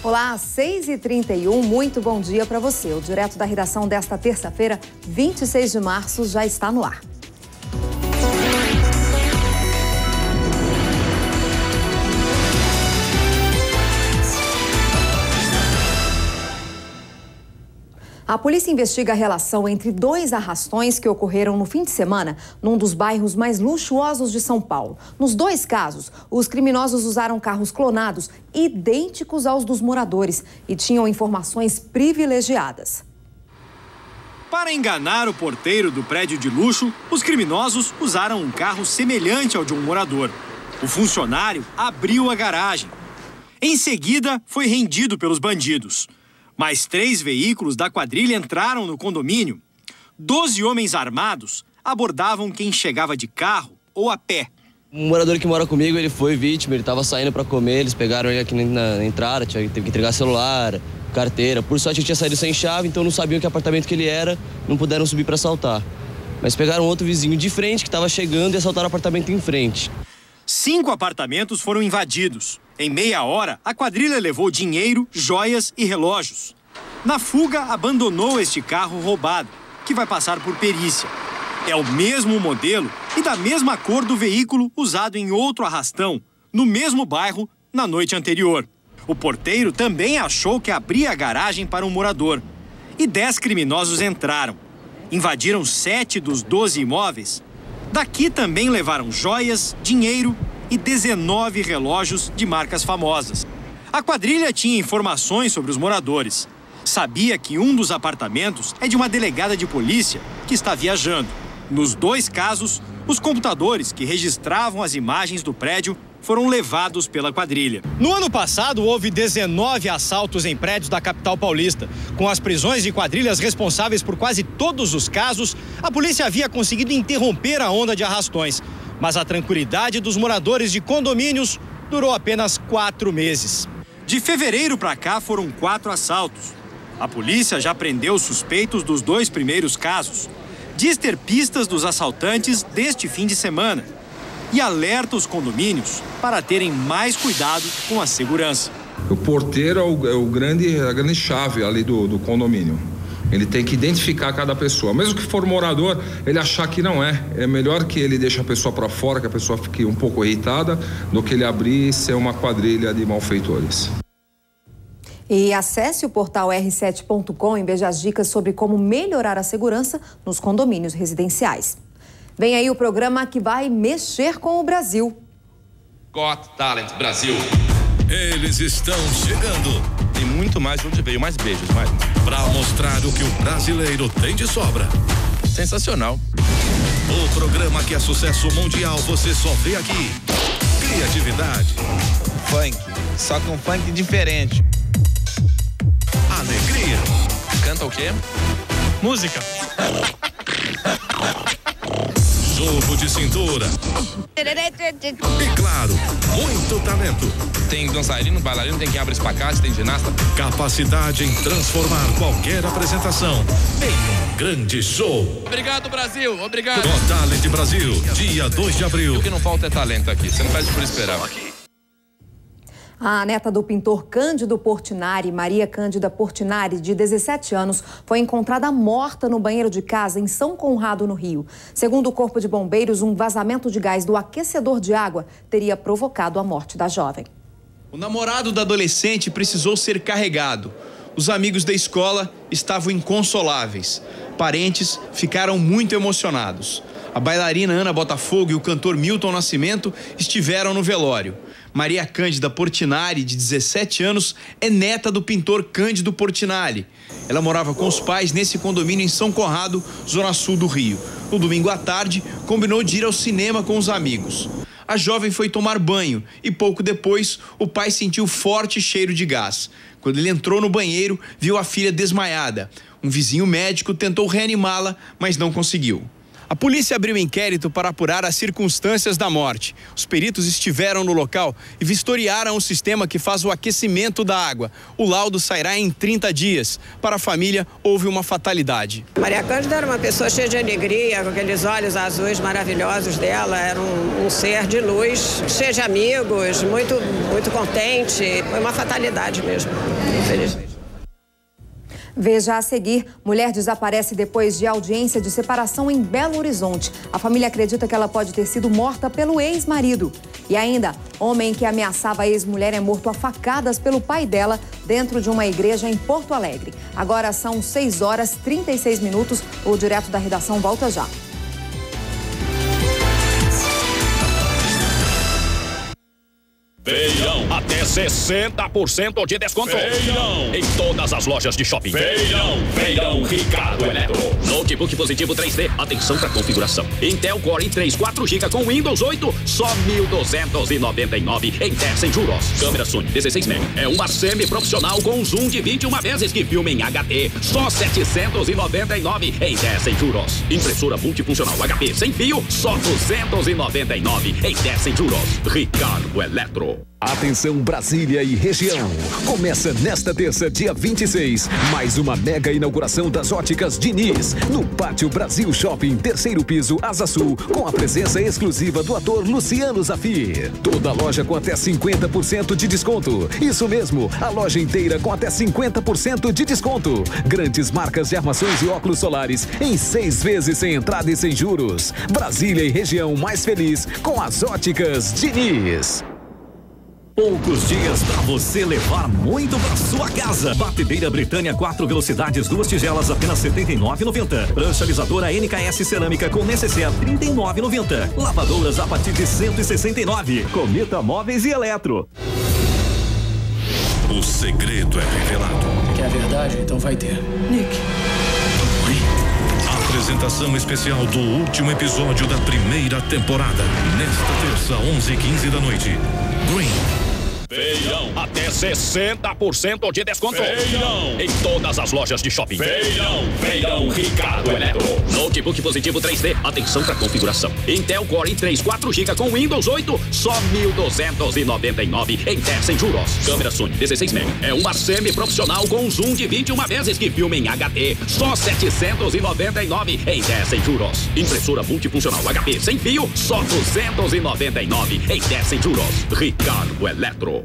Olá, 6h31, muito bom dia para você. O Direto da Redação desta terça-feira, 26 de março, já está no ar. A polícia investiga a relação entre dois arrastões que ocorreram no fim de semana num dos bairros mais luxuosos de São Paulo. Nos dois casos, os criminosos usaram carros clonados idênticos aos dos moradores e tinham informações privilegiadas. Para enganar o porteiro do prédio de luxo, os criminosos usaram um carro semelhante ao de um morador. O funcionário abriu a garagem. Em seguida, foi rendido pelos bandidos. Mais 3 veículos da quadrilha entraram no condomínio. 12 homens armados abordavam quem chegava de carro ou a pé. Um morador que mora comigo, ele foi vítima, ele estava saindo para comer, eles pegaram ele aqui na entrada, teve que entregar celular, carteira. Por sorte, ele tinha saído sem chave, então não sabiam que apartamento que ele era, não puderam subir para assaltar. Mas pegaram outro vizinho de frente que estava chegando e assaltaram o apartamento em frente. 5 apartamentos foram invadidos. Em meia hora, a quadrilha levou dinheiro, joias e relógios. Na fuga, abandonou este carro roubado, que vai passar por perícia. É o mesmo modelo e da mesma cor do veículo usado em outro arrastão, no mesmo bairro, na noite anterior. O porteiro também achou que abria a garagem para um morador. E 10 criminosos entraram. Invadiram 7 dos 12 imóveis. Daqui também levaram joias, dinheiro e 19 relógios de marcas famosas. A quadrilha tinha informações sobre os moradores. Sabia que um dos apartamentos é de uma delegada de polícia que está viajando. Nos 2 casos, os computadores que registravam as imagens do prédio foram levados pela quadrilha. No ano passado, houve 19 assaltos em prédios da capital paulista. Com as prisões de quadrilhas responsáveis por quase todos os casos, a polícia havia conseguido interromper a onda de arrastões. Mas a tranquilidade dos moradores de condomínios durou apenas 4 meses. De fevereiro para cá foram 4 assaltos. A polícia já prendeu os suspeitos dos 2 primeiros casos. Diz ter pistas dos assaltantes deste fim de semana. E alerta os condomínios para terem mais cuidado com a segurança. O porteiro é a grande chave ali do condomínio. Ele tem que identificar cada pessoa. Mesmo que for morador, ele achar que não é. É melhor que ele deixe a pessoa para fora, que a pessoa fique um pouco irritada, do que ele abrir e ser uma quadrilha de malfeitores. E acesse o portal r7.com e veja as dicas sobre como melhorar a segurança nos condomínios residenciais. Vem aí o programa que vai mexer com o Brasil. Got Talent Brasil. Eles estão chegando. Tem muito mais de onde veio, mais beijos, mais. Pra mostrar o que o brasileiro tem de sobra. Sensacional. O programa que é sucesso mundial você só vê aqui. Criatividade. Funk, só que um funk diferente. Alegria. Canta o quê? Música. Jogo de cintura. E claro, muito talento. Tem dançarino, bailarino, tem quem abre espacate, tem ginasta. Capacidade em transformar qualquer apresentação em um grande show. Obrigado, Brasil. Obrigado. Got Talent Brasil, dia 2 de abril. O que não falta é talento aqui. Você não pede por esperar. A neta do pintor Cândido Portinari, Maria Cândida Portinari, de 17 anos, foi encontrada morta no banheiro de casa em São Conrado, no Rio. Segundo o Corpo de Bombeiros, um vazamento de gás do aquecedor de água teria provocado a morte da jovem. O namorado da adolescente precisou ser carregado. Os amigos da escola estavam inconsoláveis. Parentes ficaram muito emocionados. A bailarina Ana Botafogo e o cantor Milton Nascimento estiveram no velório. Maria Cândida Portinari, de 17 anos, é neta do pintor Cândido Portinari. Ela morava com os pais nesse condomínio em São Conrado, zona sul do Rio. No domingo à tarde, combinou de ir ao cinema com os amigos. A jovem foi tomar banho e pouco depois o pai sentiu forte cheiro de gás. Quando ele entrou no banheiro, viu a filha desmaiada. Um vizinho médico tentou reanimá-la, mas não conseguiu. A polícia abriu inquérito para apurar as circunstâncias da morte. Os peritos estiveram no local e vistoriaram o sistema que faz o aquecimento da água. O laudo sairá em 30 dias. Para a família, houve uma fatalidade. Maria Cândida era uma pessoa cheia de alegria, com aqueles olhos azuis maravilhosos dela. Era um ser de luz, cheio de amigos, muito contente. Foi uma fatalidade mesmo, infelizmente. Veja a seguir, mulher desaparece depois de audiência de separação em Belo Horizonte. A família acredita que ela pode ter sido morta pelo ex-marido. E ainda, homem que ameaçava a ex-mulher é morto a facadas pelo pai dela dentro de uma igreja em Porto Alegre. Agora são 6h36. O Direto da Redação volta já. Feirão, até 60% de desconto. Feirão, em todas as lojas de shopping. Feirão Ricardo Eletro. Notebook positivo 3D, atenção para configuração. Intel Core i3 4GB com Windows 8, só 1.299 em 10 sem juros. Câmera Sony 16 MB, é uma semi-profissional com zoom de 21 vezes que filma em HD, só 799 em 10 sem juros. Impressora multifuncional HP sem fio, só 299 em 10 sem juros. Ricardo Eletro. Atenção Brasília e região. Começa nesta terça, dia 26, mais uma mega inauguração das óticas Diniz, no Pátio Brasil Shopping, 3º piso, Asa Sul, com a presença exclusiva do ator Luciano Zafir. Toda loja com até 50% de desconto. Isso mesmo, a loja inteira com até 50% de desconto. Grandes marcas de armações e óculos solares em 6 vezes sem entrada e sem juros. Brasília e região mais feliz com as óticas Diniz. Poucos dias para você levar muito para sua casa. Batedeira Britânia 4 velocidades, 2 tigelas, apenas R$ 79,90. Prancha alisadora NKS cerâmica com necessaire, R$ 39,90. Lavadoras a partir de R$ 169. Cometa Móveis e Eletro. O segredo é revelado. Quer verdade? Então vai ter. Nick. Apresentação especial do último episódio da 1ª temporada. Nesta terça, 11h15 da noite. Green. Feirão, até 60% de desconto. Feirão, em todas as lojas de shopping. Feirão Ricardo Eletro. Notebook positivo 3D, atenção para configuração. Intel Core i3 4GB com Windows 8, só 1.299 em 10 sem juros. Câmera Sony 16 MB, é uma semi-profissional com zoom de 21 vezes que filma em HD, só 799 em 10 sem juros. Impressora multifuncional HP sem fio, só 299 em 10 sem juros. Ricardo Eletro.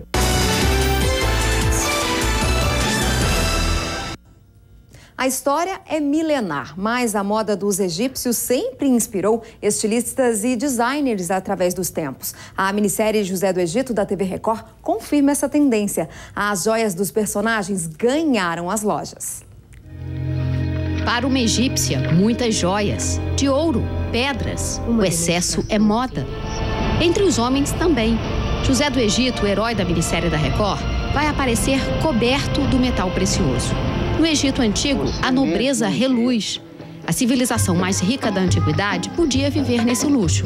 A história é milenar, mas a moda dos egípcios sempre inspirou estilistas e designers através dos tempos. A minissérie José do Egito, da TV Record, confirma essa tendência. As joias dos personagens ganharam as lojas. Para uma egípcia, muitas joias, de ouro, pedras. O excesso é moda. Entre os homens também. José do Egito, o herói da minissérie da Record, vai aparecer coberto do metal precioso. No Egito Antigo, a nobreza reluz. A civilização mais rica da antiguidade podia viver nesse luxo.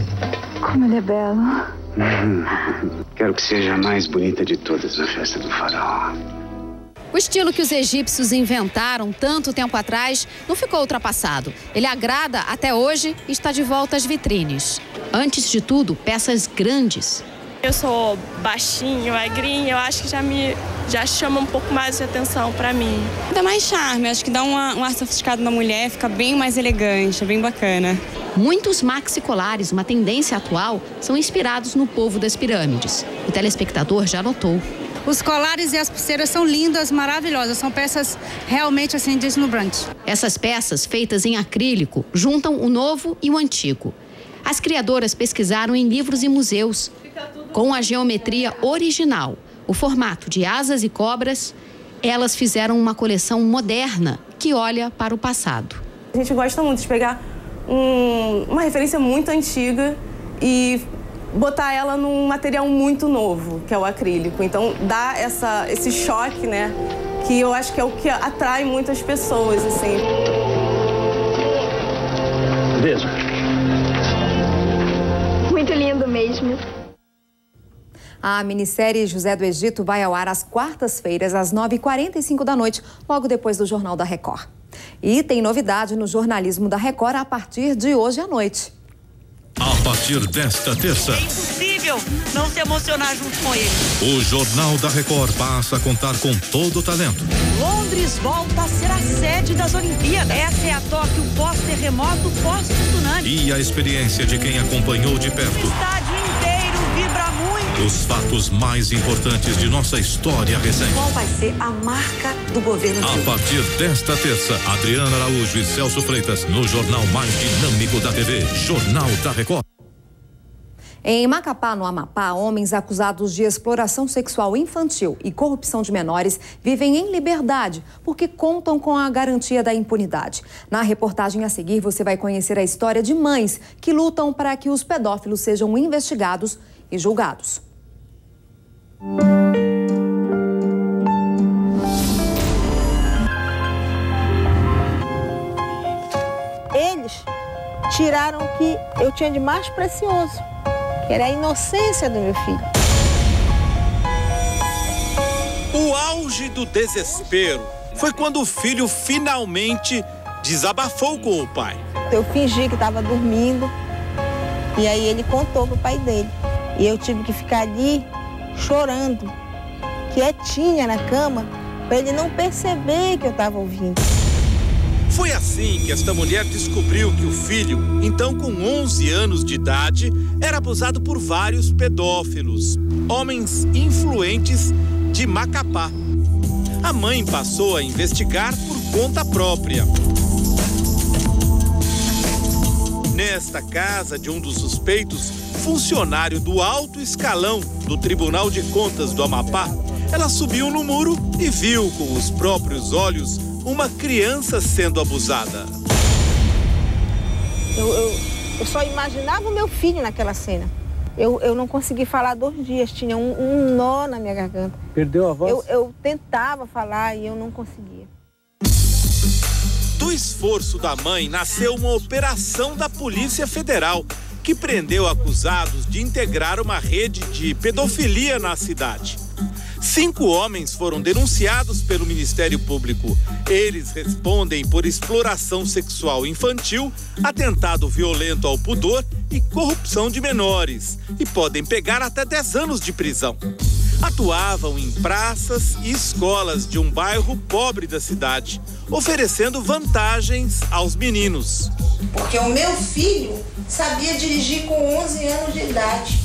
Como ele é belo. Quero que seja a mais bonita de todas na festa do faraó. O estilo que os egípcios inventaram tanto tempo atrás não ficou ultrapassado. Ele agrada até hoje e está de volta às vitrines. Antes de tudo, peças grandes. Eu sou baixinho, magrinha, eu acho que já chama um pouco mais de atenção pra mim. Dá mais charme, acho que dá um ar sofisticado na mulher, fica bem mais elegante, bem bacana. Muitos maxicolares, uma tendência atual, são inspirados no povo das pirâmides. O telespectador já notou. Os colares e as pulseiras são lindas, maravilhosas, são peças realmente assim deslumbrantes. Essas peças, feitas em acrílico, juntam o novo e o antigo. As criadoras pesquisaram em livros e museus. Com a geometria original, o formato de asas e cobras, elas fizeram uma coleção moderna que olha para o passado. A gente gosta muito de pegar uma referência muito antiga e botar ela num material muito novo, que é o acrílico. Então dá esse choque, né? Que eu acho que é o que atrai muitas pessoas, assim. Veja. Muito lindo mesmo. A minissérie José do Egito vai ao ar às quartas-feiras, às 9h45 da noite, logo depois do Jornal da Record. E tem novidade no jornalismo da Record a partir de hoje à noite. A partir desta terça. É impossível não se emocionar junto com ele. O Jornal da Record passa a contar com todo o talento. Londres volta a ser a sede das Olimpíadas. Essa é a Tóquio pós-terremoto, pós-tsunami. E a experiência de quem acompanhou de perto. O estádio inteiro vibra muito. Os fatos mais importantes de nossa história recente. Qual vai ser a marca do governo? A partir desta terça, Adriana Araújo e Celso Freitas no jornal mais dinâmico da TV, Jornal da Record. Em Macapá, no Amapá, homens acusados de exploração sexual infantil e corrupção de menores vivem em liberdade porque contam com a garantia da impunidade. Na reportagem a seguir, você vai conhecer a história de mães que lutam para que os pedófilos sejam investigados e julgados. Eles tiraram o que eu tinha de mais precioso, que era a inocência do meu filho. O auge do desespero foi quando o filho finalmente desabafou com o pai. Eu fingi que estava dormindo e aí ele contou pro pai dele. E eu tive que ficar ali chorando, quietinha na cama, para ele não perceber que eu estava ouvindo. Foi assim que esta mulher descobriu que o filho, então com 11 anos de idade, era abusado por vários pedófilos, homens influentes de Macapá. A mãe passou a investigar por conta própria. Nesta casa de um dos suspeitos, funcionário do alto escalão do Tribunal de Contas do Amapá, ela subiu no muro e viu com os próprios olhos uma criança sendo abusada. Eu só imaginava o meu filho naquela cena. Eu não consegui falar 2 dias, tinha um nó na minha garganta. Perdeu a voz? Eu tentava falar e eu não conseguia. Do esforço da mãe nasceu uma operação da Polícia Federal que prendeu acusados de integrar uma rede de pedofilia na cidade. 5 homens foram denunciados pelo Ministério Público. Eles respondem por exploração sexual infantil, atentado violento ao pudor e corrupção de menores. E podem pegar até 10 anos de prisão. Atuavam em praças e escolas de um bairro pobre da cidade, oferecendo vantagens aos meninos. Porque o meu filho sabia dirigir com 11 anos de idade.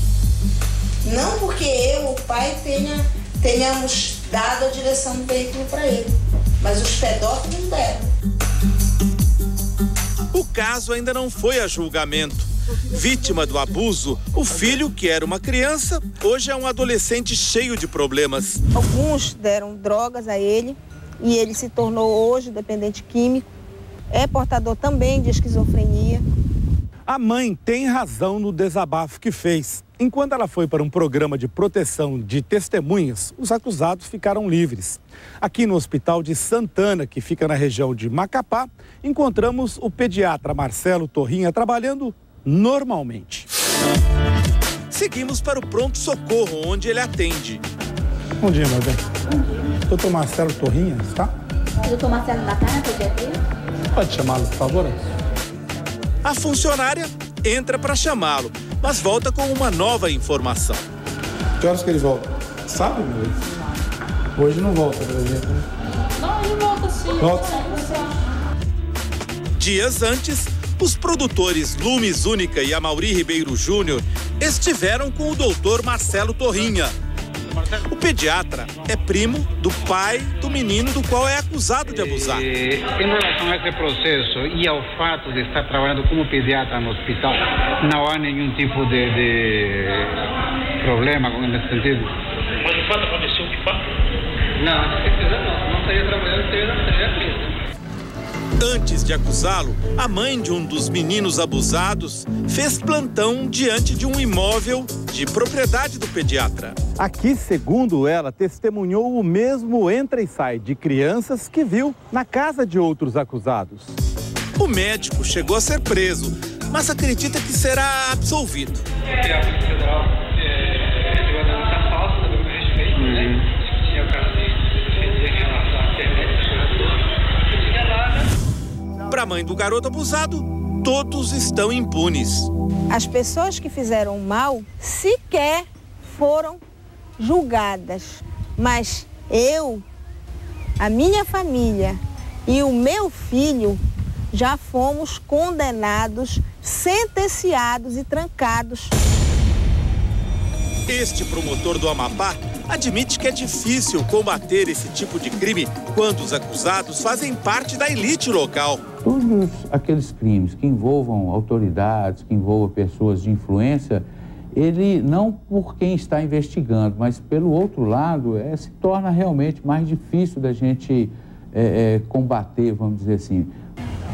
Não porque eu, o pai, tenhamos dado a direção do veículo para ele, mas os pedófilos deram. O caso ainda não foi a julgamento. Vítima do abuso, o filho, que era uma criança, hoje é um adolescente cheio de problemas. Alguns deram drogas a ele e ele se tornou hoje dependente químico. É portador também de esquizofrenia. A mãe tem razão no desabafo que fez. Enquanto ela foi para um programa de proteção de testemunhas, os acusados ficaram livres. Aqui no Hospital de Santana, que fica na região de Macapá, encontramos o pediatra Marcelo Torrinha trabalhando normalmente. Seguimos para o pronto-socorro, onde ele atende. Bom dia, meu bem. Doutor Marcelo Torrinha, está? Doutor Marcelo da Cara, pediatria? Pode chamá-lo, por favor? A funcionária entra para chamá-lo, mas volta com uma nova informação. Que horas que ele volta? Sabe, meu bem? Hoje não volta, por exemplo. Não, ele volta sim. Volta? Dias antes, os produtores Lumes Única e Amaury Ribeiro Júnior estiveram com o doutor Marcelo Torrinha. O pediatra é primo do pai do menino do qual é acusado de abusar. Em relação a esse processo e ao fato de estar trabalhando como pediatra no hospital, não há nenhum tipo de problema nesse sentido. Mas o fato aconteceu de fato? Não, se quiser não estaria trabalhando, estaria preso. Antes de acusá-lo, a mãe de um dos meninos abusados fez plantão diante de um imóvel de propriedade do pediatra. Aqui, segundo ela, testemunhou o mesmo entra e sai de crianças que viu na casa de outros acusados. O médico chegou a ser preso, mas acredita que será absolvido. A Polícia Federal chegou a denúncia falsa do meu respeito, né? Tinha o caso de defender em relação à internet, não tinha nada. para a mãe do garoto abusado, todos estão impunes. As pessoas que fizeram mal sequer foram julgadas, mas eu, a minha família e o meu filho já fomos condenados, sentenciados e trancados. Este promotor do Amapá admite que é difícil combater esse tipo de crime quando os acusados fazem parte da elite local. Todos aqueles crimes que envolvam autoridades, que envolvam pessoas de influência, ele não por quem está investigando, mas pelo outro lado, se torna realmente mais difícil da gente combater, vamos dizer assim.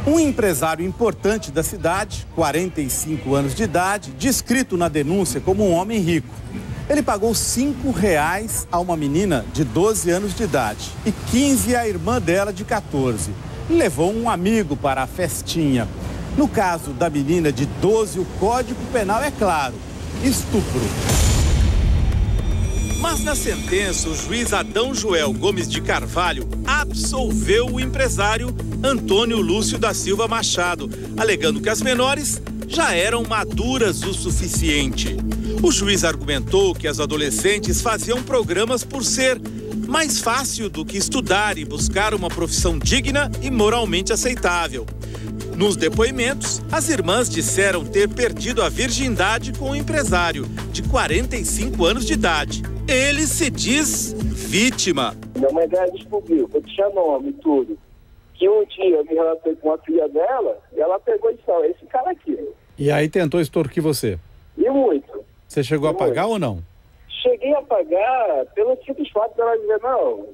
Um empresário importante da cidade, 45 anos de idade, descrito na denúncia como um homem rico. Ele pagou R$5 a uma menina de 12 anos de idade e 15 à irmã dela de 14. Levou um amigo para a festinha. No caso da menina de 12, o Código Penal é claro: estupro. Mas na sentença, o juiz Adão Joel Gomes de Carvalho absolveu o empresário Antônio Lúcio da Silva Machado, alegando que as menores já eram maduras o suficiente. O juiz argumentou que as adolescentes faziam programas por ser mais fácil do que estudar e buscar uma profissão digna e moralmente aceitável. Nos depoimentos, as irmãs disseram ter perdido a virgindade com o empresário, de 45 anos de idade. Ele se diz vítima. Minha mãe descobriu, eu tinha nome e tudo, que um dia eu me relatei com a filha dela e ela pegou e disse: esse cara aqui. E aí tentou extorquir você? E muito. Você chegou a pagar ou não? Cheguei a pagar pelo simples fato dela dizer: não,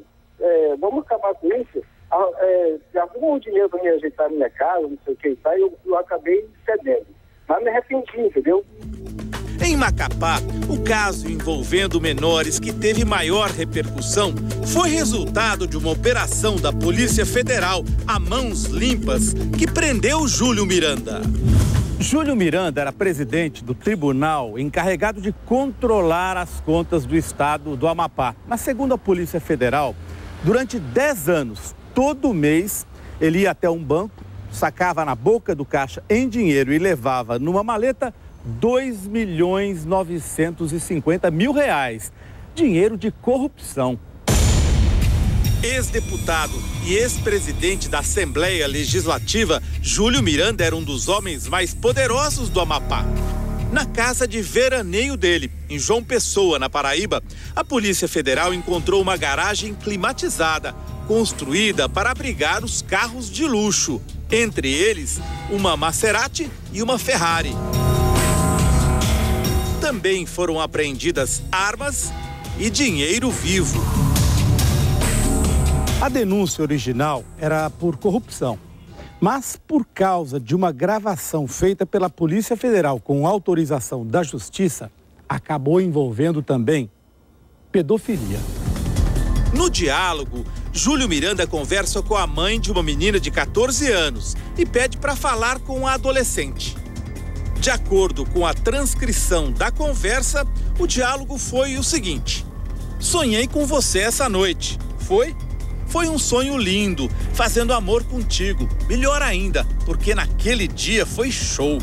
vamos acabar com isso. Arruma um dinheiro para me ajeitar a minha casa, não sei o que e tal, e eu acabei cedendo. Mas me arrependi, entendeu? Em Macapá, o caso envolvendo menores que teve maior repercussão foi resultado de uma operação da Polícia Federal a mãos limpas que prendeu Júlio Miranda. Júlio Miranda era presidente do tribunal encarregado de controlar as contas do estado do Amapá. Mas segundo a Polícia Federal, durante 10 anos, todo mês, ele ia até um banco, sacava na boca do caixa em dinheiro e levava numa maleta R$2.950.000, dinheiro de corrupção. Ex-deputado e ex-presidente da Assembleia Legislativa, Júlio Miranda era um dos homens mais poderosos do Amapá. Na casa de veraneio dele, em João Pessoa, na Paraíba, a Polícia Federal encontrou uma garagem climatizada, construída para abrigar os carros de luxo. Entre eles, uma Maserati e uma Ferrari. Também foram apreendidas armas e dinheiro vivo. A denúncia original era por corrupção, mas por causa de uma gravação feita pela Polícia Federal com autorização da Justiça, acabou envolvendo também pedofilia. No diálogo, Júlio Miranda conversa com a mãe de uma menina de 14 anos e pede para falar com a adolescente. De acordo com a transcrição da conversa, o diálogo foi o seguinte: sonhei com você essa noite. Foi? Foi um sonho lindo, fazendo amor contigo. Melhor ainda, porque naquele dia foi show.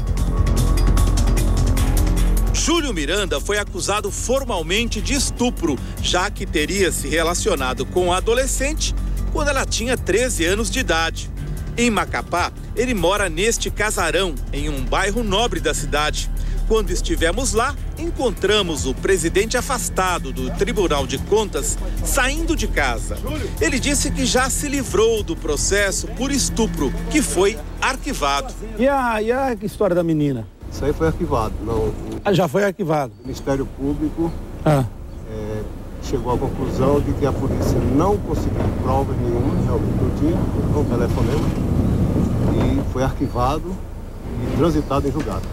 Júlio Miranda foi acusado formalmente de estupro, já que teria se relacionado com a adolescente quando ela tinha 13 anos de idade. Em Macapá, ele mora neste casarão, em um bairro nobre da cidade. Quando estivemos lá, encontramos o presidente afastado do Tribunal de Contas saindo de casa. Ele disse que já se livrou do processo por estupro, que foi arquivado. E a história da menina? Isso aí foi arquivado. Não, já foi arquivado? O Ministério Público chegou à conclusão de que a polícia não conseguiu provas nenhuma, realmente não tinha, um telefonema, e foi arquivado e transitado em julgado.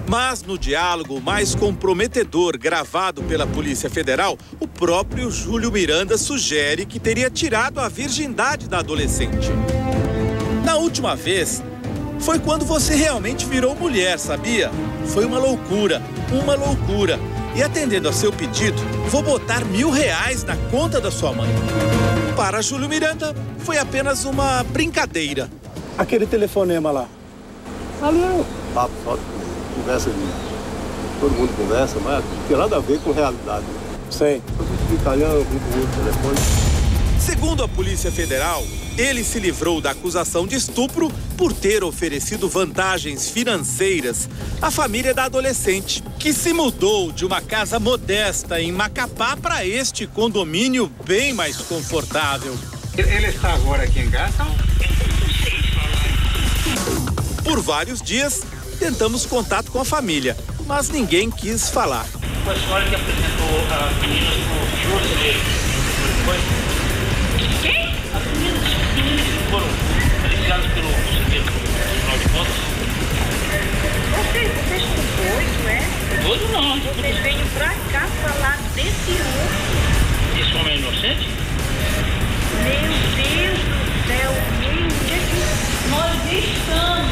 Mas no diálogo mais comprometedor gravado pela Polícia Federal, o próprio Júlio Miranda sugere que teria tirado a virgindade da adolescente. Na última vez, foi quando você realmente virou mulher, sabia? Foi uma loucura, uma loucura. E atendendo a seu pedido, vou botar R$1.000 na conta da sua mãe. Para Júlio Miranda, foi apenas uma brincadeira. Aquele telefonema lá. Ali é papo, só conversa de... Todo mundo conversa, mas não tem nada a ver com realidade. Sei. Brincalhão, telefone. Segundo a Polícia Federal, ele se livrou da acusação de estupro por ter oferecido vantagens financeiras à família da adolescente, que se mudou de uma casa modesta em Macapá para este condomínio bem mais confortável. Ele está agora aqui em casa? Por vários dias, tentamos contato com a família, mas ninguém quis falar. Foi a senhora que apresentou as meninas pro Júlio dele. Foi? Quem? As meninas que foram aliciadas pelo Tribunal de Contas. Vocês estão doidos, né? Doido não. Vocês vêm pra cá falar desse homem. Esse homem é inocente? Meu Deus do céu, onde é que nós estamos?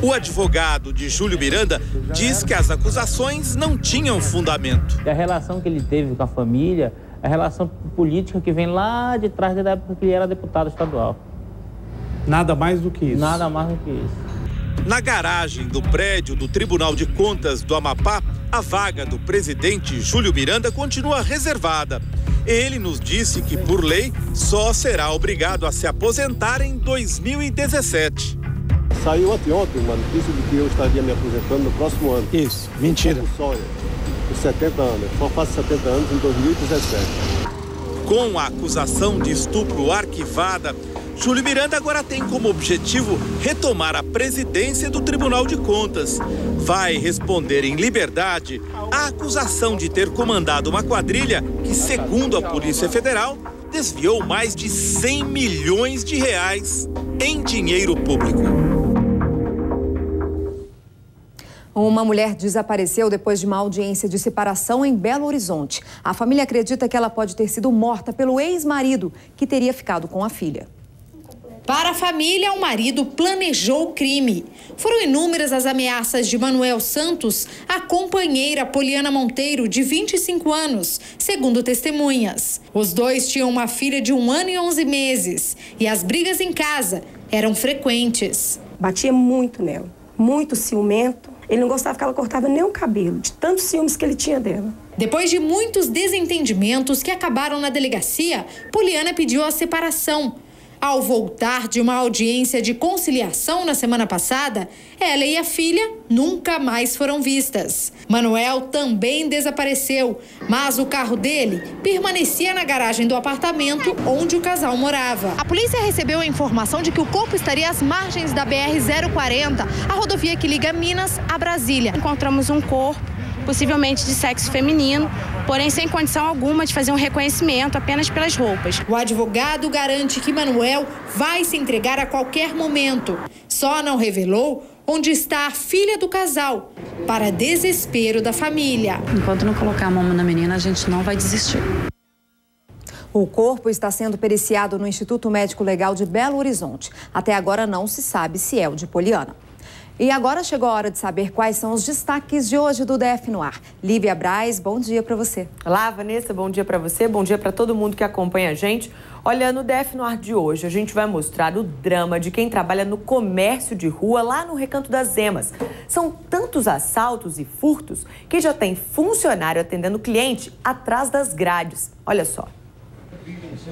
O advogado de Júlio Miranda diz que as acusações não tinham fundamento. A relação que ele teve com a família, a relação política que vem lá de trás da época que ele era deputado estadual. Nada mais do que isso. Nada mais do que isso. Na garagem do prédio do Tribunal de Contas do Amapá, a vaga do presidente Júlio Miranda continua reservada. Ele nos disse que, por lei, só será obrigado a se aposentar em 2017. Saiu ontem uma notícia de que eu estaria me aposentando no próximo ano. Isso, mentira. Por 70 anos. Só faço 70 anos em 2017. Com a acusação de estupro arquivada, Júlio Miranda agora tem como objetivo retomar a presidência do Tribunal de Contas. Vai responder em liberdade à acusação de ter comandado uma quadrilha que, segundo a Polícia Federal, desviou mais de 100 milhões de reais em dinheiro público. Uma mulher desapareceu depois de uma audiência de separação em Belo Horizonte. A família acredita que ela pode ter sido morta pelo ex-marido, que teria ficado com a filha. Para a família, o marido planejou o crime. Foram inúmeras as ameaças de Manuel Santos à companheira Poliana Monteiro, de 25 anos, segundo testemunhas. Os dois tinham uma filha de 1 ano e 11 meses e as brigas em casa eram frequentes. Batia muito nela, muito ciumento. Ele não gostava que ela cortava nem o cabelo, de tantos ciúmes que ele tinha dela. Depois de muitos desentendimentos que acabaram na delegacia, Poliana pediu a separação. Ao voltar de uma audiência de conciliação na semana passada, ela e a filha nunca mais foram vistas. Manuel também desapareceu, mas o carro dele permanecia na garagem do apartamento onde o casal morava. A polícia recebeu a informação de que o corpo estaria às margens da BR-040, a rodovia que liga Minas a Brasília. Encontramos um corpo, possivelmente de sexo feminino, porém sem condição alguma de fazer um reconhecimento apenas pelas roupas. O advogado garante que Manuel vai se entregar a qualquer momento. Só não revelou onde está a filha do casal, para desespero da família. Enquanto não colocar a mão na menina, a gente não vai desistir. O corpo está sendo periciado no Instituto Médico Legal de Belo Horizonte. Até agora não se sabe se é o de Poliana. E agora chegou a hora de saber quais são os destaques de hoje do DF no Ar. Lívia Braz, bom dia para você. Olá, Vanessa, bom dia para você, bom dia para todo mundo que acompanha a gente. Olha, no DF no Ar de hoje, a gente vai mostrar o drama de quem trabalha no comércio de rua lá no Recanto das Emas. São tantos assaltos e furtos que já tem funcionário atendendo cliente atrás das grades. Olha só.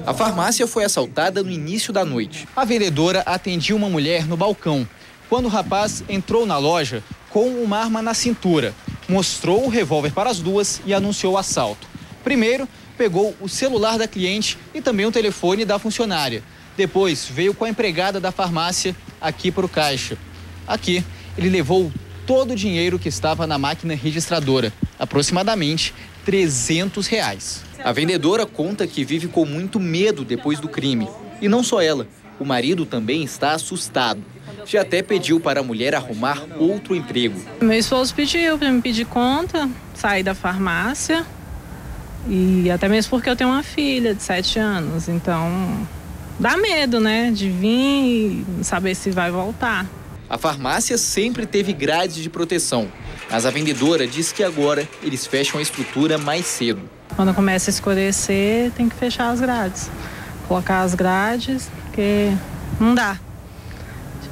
A farmácia foi assaltada no início da noite. A vendedora atendia uma mulher no balcão, quando o rapaz entrou na loja com uma arma na cintura, mostrou o revólver para as duas e anunciou o assalto. Primeiro, pegou o celular da cliente e também o telefone da funcionária. Depois, veio com a empregada da farmácia aqui para o caixa. Aqui, ele levou todo o dinheiro que estava na máquina registradora, aproximadamente R$300. A vendedora conta que vive com muito medo depois do crime. E não só ela, o marido também está assustado. Já até pediu para a mulher arrumar outro emprego. Meu esposo pediu para me pedir conta, sair da farmácia, e até mesmo porque eu tenho uma filha de 7 anos, então dá medo, né, de vir e saber se vai voltar. A farmácia sempre teve grades de proteção, mas a vendedora diz que agora eles fecham a estrutura mais cedo. Quando começa a escurecer, tem que fechar as grades, colocar as grades, porque não dá.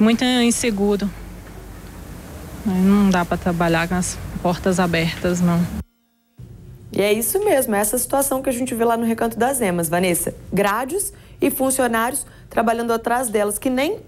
muito inseguro. Não dá para trabalhar com as portas abertas, não. E é isso mesmo, é essa situação que a gente vê lá no Recanto das Emas, Vanessa. Grades e funcionários trabalhando atrás delas, que nem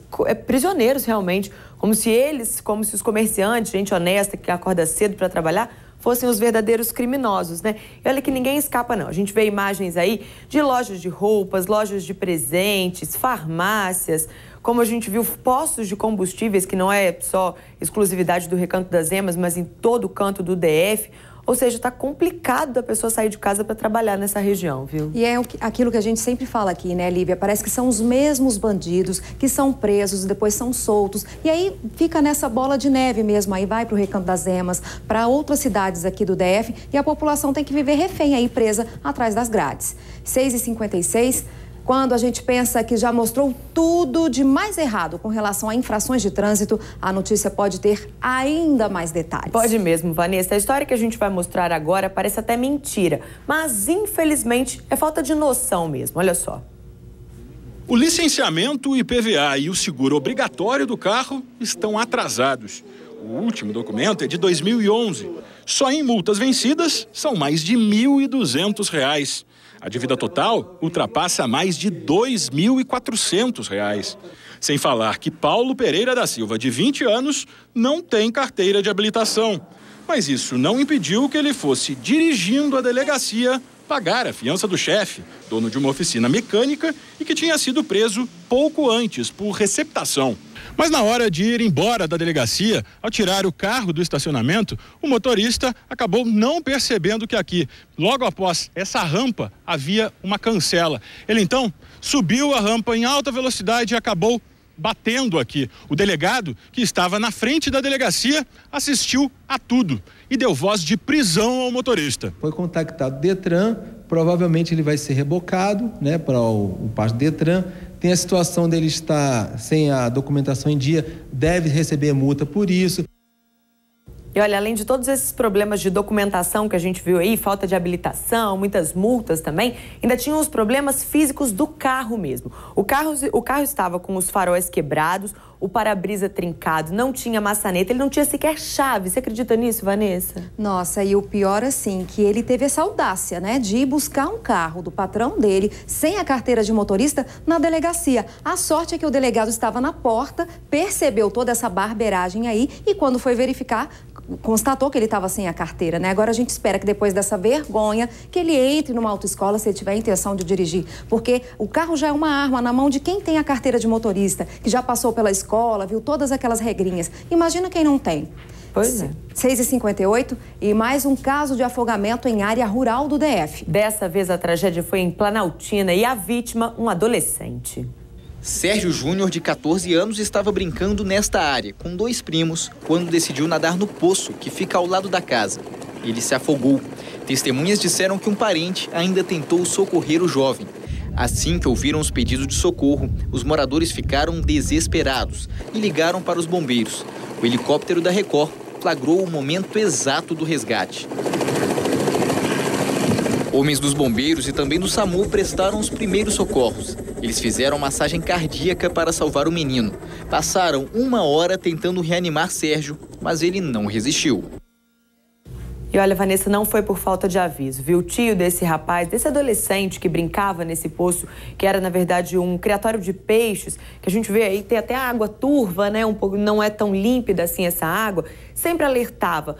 prisioneiros realmente, como se os comerciantes, gente honesta que acorda cedo para trabalhar, fossem os verdadeiros criminosos, né? E olha que ninguém escapa, não. A gente vê imagens aí de lojas de roupas, lojas de presentes, farmácias, como a gente viu, postos de combustíveis, que não é só exclusividade do Recanto das Emas, mas em todo o canto do DF. Ou seja, está complicado da pessoa sair de casa para trabalhar nessa região, viu? E é aquilo que a gente sempre fala aqui, né, Lívia? Parece que são os mesmos bandidos que são presos e depois são soltos. E aí fica nessa bola de neve mesmo. Aí vai para o Recanto das Emas, para outras cidades aqui do DF. E a população tem que viver refém aí, presa atrás das grades. 6h56. Quando a gente pensa que já mostrou tudo de mais errado com relação a infrações de trânsito, a notícia pode ter ainda mais detalhes. Pode mesmo, Vanessa. A história que a gente vai mostrar agora parece até mentira, mas infelizmente é falta de noção mesmo. Olha só. O licenciamento, o IPVA e o seguro obrigatório do carro estão atrasados. O último documento é de 2011. Só em multas vencidas são mais de R$ 1.200. A dívida total ultrapassa mais de R$ 2.400. Sem falar que Paulo Pereira da Silva, de 20 anos, não tem carteira de habilitação. Mas isso não impediu que ele fosse dirigindo a delegacia pagar a fiança do chefe, dono de uma oficina mecânica e que tinha sido preso pouco antes por receptação. Mas na hora de ir embora da delegacia, ao tirar o carro do estacionamento, o motorista acabou não percebendo que aqui, logo após essa rampa, havia uma cancela. Ele então subiu a rampa em alta velocidade e acabou batendo aqui. O delegado, que estava na frente da delegacia, assistiu a tudo e deu voz de prisão ao motorista. Foi contactado o Detran, provavelmente ele vai ser rebocado, né, para o parte do Detran. Tem a situação dele estar sem a documentação em dia, deve receber multa por isso. E olha, além de todos esses problemas de documentação que a gente viu aí, falta de habilitação, muitas multas também, ainda tinham os problemas físicos do carro mesmo. O carro estava com os faróis quebrados, o para-brisa trincado, não tinha maçaneta, ele não tinha sequer chave. Você acredita nisso, Vanessa? Nossa, e o pior assim, que ele teve essa audácia, né, de ir buscar um carro do patrão dele, sem a carteira de motorista, na delegacia. A sorte é que o delegado estava na porta, percebeu toda essa barbeiragem aí e quando foi verificar, constatou que ele estava sem a carteira, né? Agora a gente espera que depois dessa vergonha, que ele entre numa autoescola se ele tiver a intenção de dirigir. Porque o carro já é uma arma na mão de quem tem a carteira de motorista, que já passou pela escola, viu todas aquelas regrinhas. Imagina quem não tem. Pois é. 6h58 e mais um caso de afogamento em área rural do DF. Dessa vez a tragédia foi em Planaltina e a vítima, um adolescente. Sérgio Júnior, de 14 anos, estava brincando nesta área com 2 primos quando decidiu nadar no poço que fica ao lado da casa. Ele se afogou. Testemunhas disseram que um parente ainda tentou socorrer o jovem. Assim que ouviram os pedidos de socorro, os moradores ficaram desesperados e ligaram para os bombeiros. O helicóptero da Record flagrou o momento exato do resgate. Homens dos bombeiros e também do SAMU prestaram os primeiros socorros. Eles fizeram massagem cardíaca para salvar o menino. Passaram 1 hora tentando reanimar Sérgio, mas ele não resistiu. E olha, Vanessa, não foi por falta de aviso, viu? O tio desse rapaz, desse adolescente que brincava nesse poço, que era, na verdade, um criatório de peixes, que a gente vê aí, tem até água turva, né? Um pouco, não é tão límpida assim essa água. Sempre alertava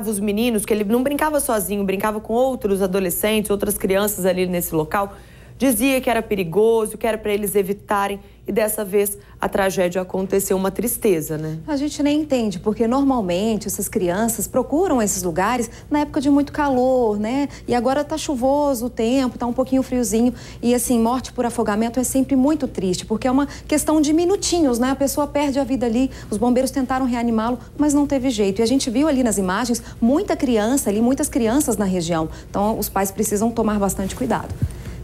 os meninos, que ele não brincava sozinho, brincava com outros adolescentes, outras crianças ali nesse local. Dizia que era perigoso, que era para eles evitarem. E dessa vez a tragédia aconteceu, uma tristeza, né? A gente nem entende, porque normalmente essas crianças procuram esses lugares na época de muito calor, né? E agora tá chuvoso o tempo, tá um pouquinho friozinho. E assim, morte por afogamento é sempre muito triste, porque é uma questão de minutinhos, né? A pessoa perde a vida ali, os bombeiros tentaram reanimá-lo, mas não teve jeito. E a gente viu ali nas imagens muita criança ali, muitas crianças na região. Então os pais precisam tomar bastante cuidado.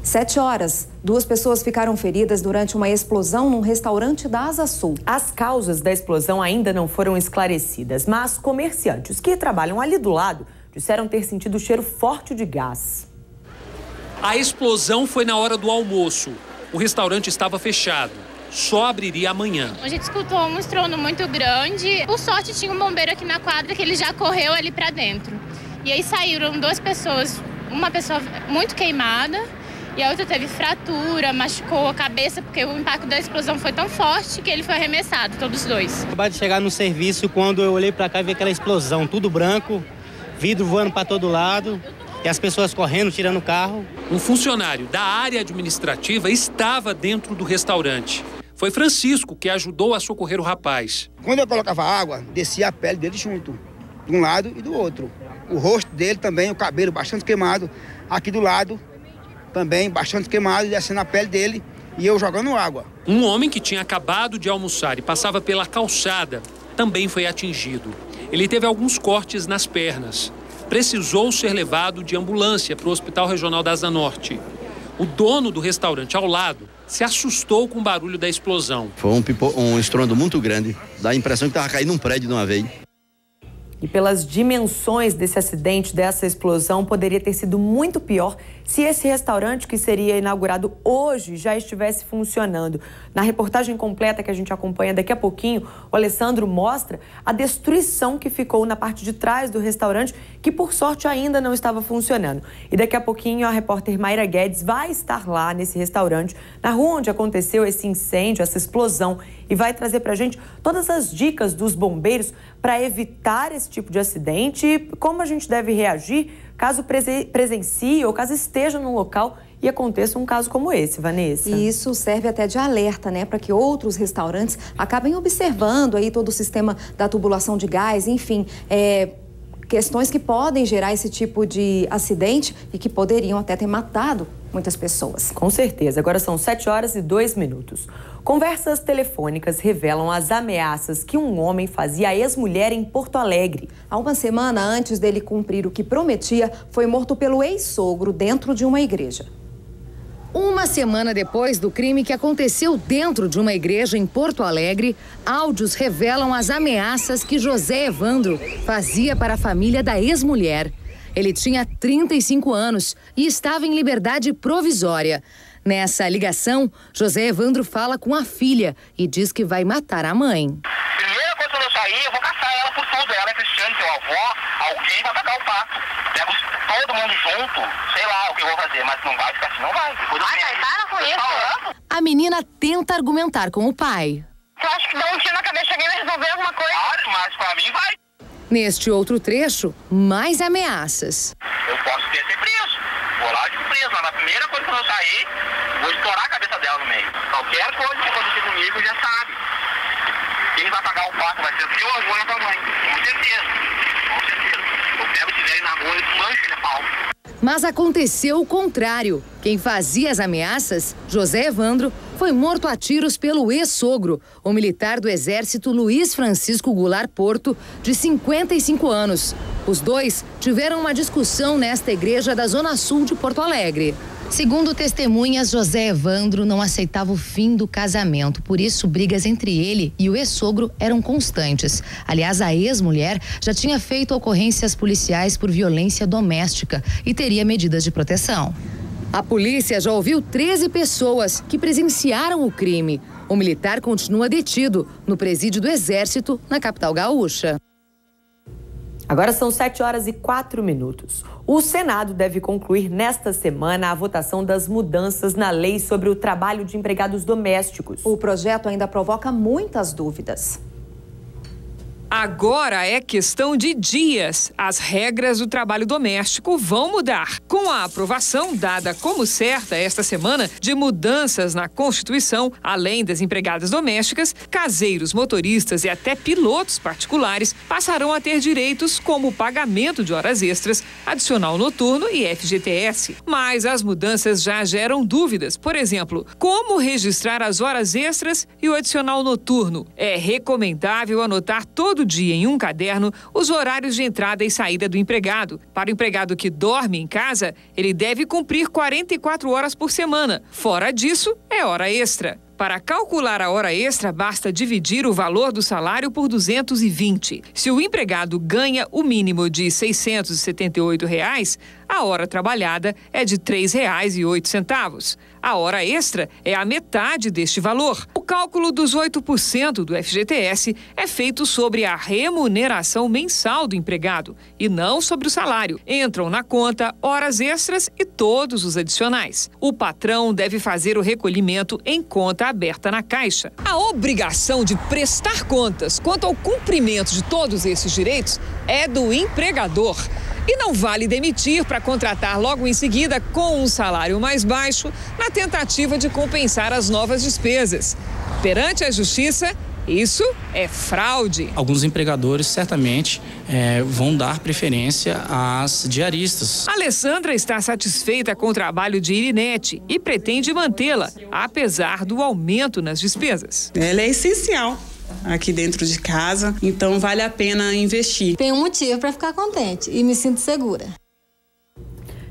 7 horas, 2 pessoas ficaram feridas durante uma explosão num restaurante da Asa Sul. As causas da explosão ainda não foram esclarecidas, mas comerciantes que trabalham ali do lado disseram ter sentido cheiro forte de gás. A explosão foi na hora do almoço. O restaurante estava fechado. só abriria amanhã. A gente escutou um estrondo muito grande. Por sorte, tinha um bombeiro aqui na quadra que ele já correu ali para dentro. E aí saíram 2 pessoas, uma pessoa muito queimada e a outra teve fratura, machucou a cabeça porque o impacto da explosão foi tão forte que ele foi arremessado, todos 2. Acabei de chegar no serviço, quando eu olhei para cá e vi aquela explosão, tudo branco, vidro voando para todo lado e as pessoas correndo, tirando o carro. Um funcionário da área administrativa estava dentro do restaurante. Foi Francisco que ajudou a socorrer o rapaz. Quando eu colocava água, descia a pele dele junto, de um lado e do outro. O rosto dele também, o cabelo bastante queimado. Aqui do lado, também bastante queimado, descendo a pele dele e eu jogando água. Um homem que tinha acabado de almoçar e passava pela calçada também foi atingido. Ele teve alguns cortes nas pernas. Precisou ser levado de ambulância para o Hospital Regional da Asa Norte. O dono do restaurante ao lado se assustou com o barulho da explosão. Foi um estrondo muito grande. Dá a impressão que estava caindo um prédio de uma vez. E pelas dimensões desse acidente, dessa explosão, poderia ter sido muito pior se esse restaurante que seria inaugurado hoje já estivesse funcionando. Na reportagem completa que a gente acompanha daqui a pouquinho, o Alessandro mostra a destruição que ficou na parte de trás do restaurante, que por sorte ainda não estava funcionando. E daqui a pouquinho a repórter Mayra Guedes vai estar lá nesse restaurante, na rua onde aconteceu esse incêndio, essa explosão, e vai trazer pra gente todas as dicas dos bombeiros para evitar esse tipo de acidente e como a gente deve reagir caso presencie ou caso esteja no local e aconteça um caso como esse, Vanessa. E isso serve até de alerta, né, para que outros restaurantes acabem observando aí todo o sistema da tubulação de gás, enfim, questões que podem gerar esse tipo de acidente e que poderiam até ter matado muitas pessoas. Com certeza. Agora são 7h02. Conversas telefônicas revelam as ameaças que um homem fazia à ex-mulher em Porto Alegre. Há uma semana antes dele cumprir o que prometia, foi morto pelo ex-sogro dentro de uma igreja. Uma semana depois do crime que aconteceu dentro de uma igreja em Porto Alegre, áudios revelam as ameaças que José Evandro fazia para a família da ex-mulher. Ele tinha 35 anos e estava em liberdade provisória. Nessa ligação, José Evandro fala com a filha e diz que vai matar a mãe. Primeira coisa que eu sair, eu vou caçar ela por tudo. Ela é cristiana, teu avó, alguém vai pagar o pato. Pego todo mundo junto, sei lá o que eu vou fazer, mas não vai ficar assim, não vai. Para com isso. A menina tenta argumentar com o pai. Eu acho que dá um tiro na cabeça de alguém vai resolver alguma coisa. Mas pra mim vai. Neste outro trecho, mais ameaças. Eu posso ser preso. Vou lá de preso. Mas na primeira coisa que eu sair, vou estourar a cabeça dela no meio. Qualquer coisa que acontecer comigo já sabe. Quem vai pagar o pato vai ser o senhor, ou a tua mãe. Com certeza. Com certeza. Eu pego esse velho na rua e mancho ele a pau. Mas aconteceu o contrário. Quem fazia as ameaças, José Evandro, foi morto a tiros pelo ex-sogro, o militar do Exército Luiz Francisco Goulart Porto, de 55 anos. Os dois tiveram uma discussão nesta igreja da Zona Sul de Porto Alegre. Segundo testemunhas, José Evandro não aceitava o fim do casamento. Por isso, brigas entre ele e o ex-sogro eram constantes. Aliás, a ex-mulher já tinha feito ocorrências policiais por violência doméstica e teria medidas de proteção. A polícia já ouviu 13 pessoas que presenciaram o crime. O militar continua detido no presídio do Exército, na capital gaúcha. Agora são 7h04. O Senado deve concluir nesta semana a votação das mudanças na lei sobre o trabalho de empregados domésticos. O projeto ainda provoca muitas dúvidas. Agora é questão de dias. As regras do trabalho doméstico vão mudar. Com a aprovação dada como certa esta semana de mudanças na Constituição, além das empregadas domésticas, caseiros, motoristas e até pilotos particulares passarão a ter direitos como o pagamento de horas extras, adicional noturno e FGTS. Mas as mudanças já geram dúvidas. Por exemplo, como registrar as horas extras e o adicional noturno? É recomendável anotar todo dia em um caderno os horários de entrada e saída do empregado. Para o empregado que dorme em casa, ele deve cumprir 44 horas por semana. Fora disso, é hora extra. Para calcular a hora extra, basta dividir o valor do salário por 220. Se o empregado ganha o mínimo de R$ 678, a hora trabalhada é de R$ 3,08. A hora extra é a metade deste valor. O cálculo dos 8% do FGTS é feito sobre a remuneração mensal do empregado e não sobre o salário. Entram na conta horas extras e todos os adicionais. O patrão deve fazer o recolhimento em conta aberta na Caixa. A obrigação de prestar contas quanto ao cumprimento de todos esses direitos é do empregador. E não vale demitir para contratar logo em seguida com um salário mais baixo na tentativa de compensar as novas despesas. Perante a Justiça, isso é fraude. Alguns empregadores certamente vão dar preferência às diaristas. Alessandra está satisfeita com o trabalho de Irinete e pretende mantê-la, apesar do aumento nas despesas. Ela é essencial aqui dentro de casa, então vale a pena investir. Tem um motivo para ficar contente e me sinto segura.